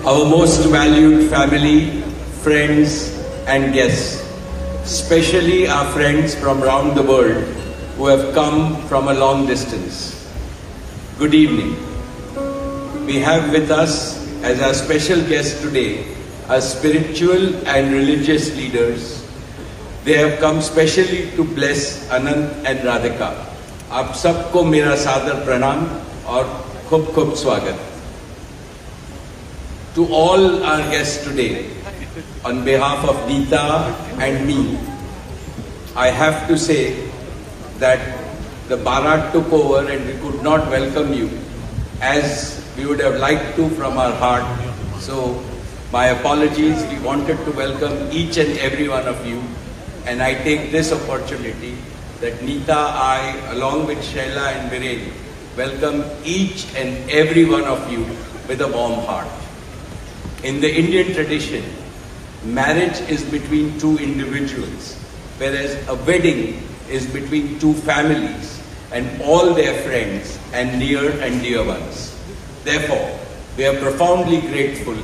Our most valued family, friends and guests, especially our friends from around the world who have come from a long distance. Good evening. We have with us as our special guest today our spiritual and religious leaders. They have come specially to bless Anant and Radhika. आप सबको मेरा सादर प्रणाम और खूब खूब स्वागत. To all our guests today, on behalf of Neeta and me, I have to say that the Bharat took over and we could not welcome you as we would have liked to from our heart. So my apologies. We wanted to welcome each and every one of you, and I take this opportunity that Neeta, I, along with Shaila and Viren, welcome each and every one of you with a warm heart. In the Indian tradition, marriage is between two individuals, whereas a wedding is between two families and all their friends and near and dear ones. Therefore, we are profoundly grateful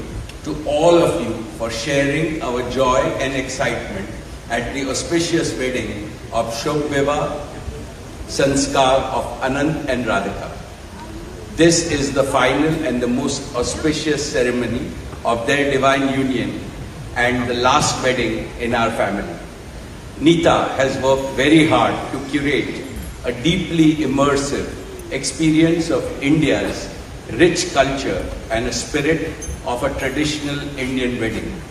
to all of you for sharing our joy and excitement at the auspicious wedding of Shubh Vivah Sanskar of Anant and Radhika. This is the final and the most auspicious ceremony of their divine union and the last wedding in our family. Neeta has worked very hard to curate a deeply immersive experience of India's rich culture and a spirit of a traditional Indian wedding.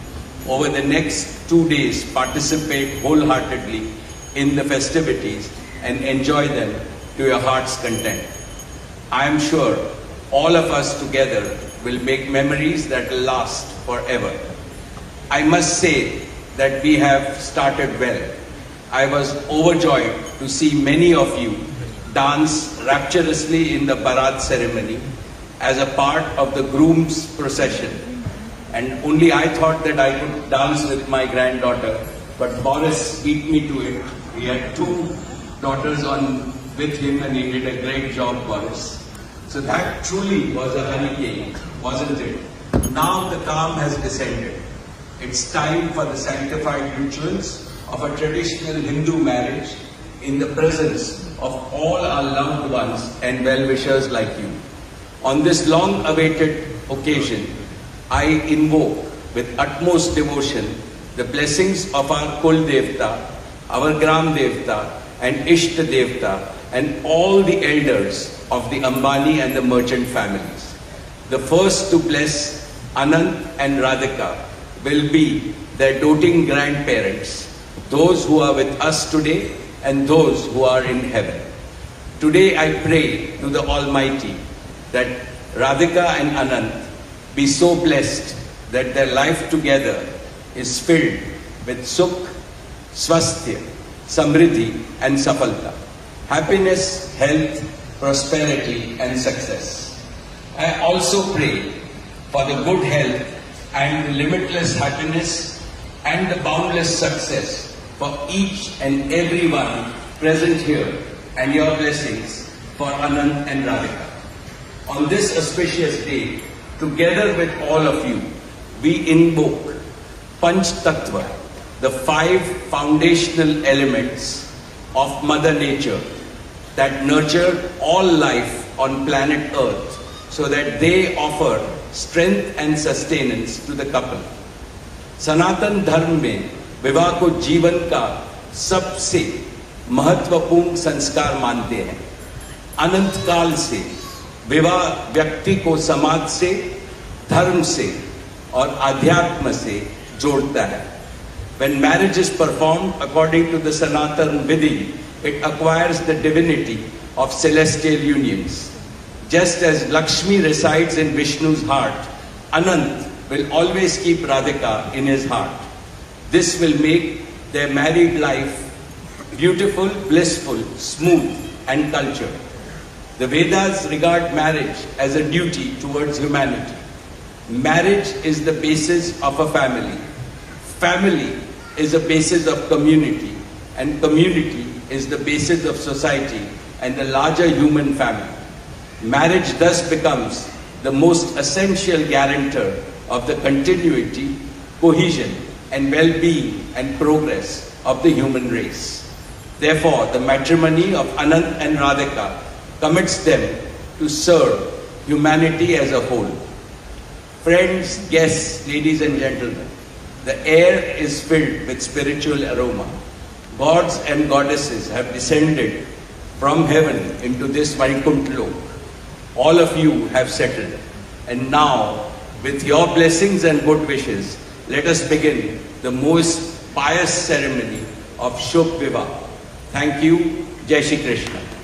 Over the next 2 days, participate wholeheartedly in the festivities and enjoy them to your heart's content. I am sure all of us together will make memories that will last forever. I must say that we have started well. I was overjoyed to see many of you dance rapturously in the Bharat ceremony as a part of the groom's procession. And only I thought that I could dance with my granddaughter, but Boris beat me to it. He had 2 daughters on with him and he did a great job, Boris. So that truly was a hurricane, wasn't it? Now the calm has descended. It's time for the sanctified rituals of a traditional Hindu marriage in the presence of all our loved ones and well-wishers like you. On this long-awaited occasion, I invoke with utmost devotion the blessings of our Kul Devta, our Gram Devta and Ishta Devta and all the elders of the Ambani and the merchant families. The first to bless Anant and Radhika will be their doting grandparents, those who are with us today and those who are in heaven. Today I pray to the Almighty that Radhika and Anant be so blessed that their life together is filled with Sukh, Swasthya, Samriddhi and Safalta, happiness, health, prosperity and success. I also pray for the good health and the limitless happiness and the boundless success for each and every one present here and your blessings for Anant and Radhika. On this auspicious day, together with all of you, we invoke Panch Tattva, the 5 foundational elements of Mother Nature that nurture all life on planet Earth so that they offer strength and sustenance to the couple. Sanatan Dharma में विवाह को जीवन का सबसे महत्वपूर्ण संस्कार मानते हैं. अनंत काल से विवाह व्यक्ति को समाज से, धर्म से और अध्यात्म से जोड़ता है. When marriage is performed according to the Sanatan Vidhi, it acquires the divinity of celestial unions. Just as Lakshmi resides in Vishnu's heart, Anant will always keep Radhika in his heart. This will make their married life beautiful, blissful, smooth and cultured. The Vedas regard marriage as a duty towards humanity. Marriage is the basis of a family. Family is a basis of community, and community is the basis of society and the larger human family. Marriage thus becomes the most essential guarantor of the continuity, cohesion, and well-being and progress of the human race. Therefore, the matrimony of Anant and Radhika commits them to serve humanity as a whole. Friends, guests, ladies and gentlemen, the air is filled with spiritual aroma. Gods and goddesses have descended from heaven into this Vaikuntha Lok. All of you have settled. And now, with your blessings and good wishes, let us begin the most pious ceremony of Shubh Vivah. Thank you. Jai Shri Krishna.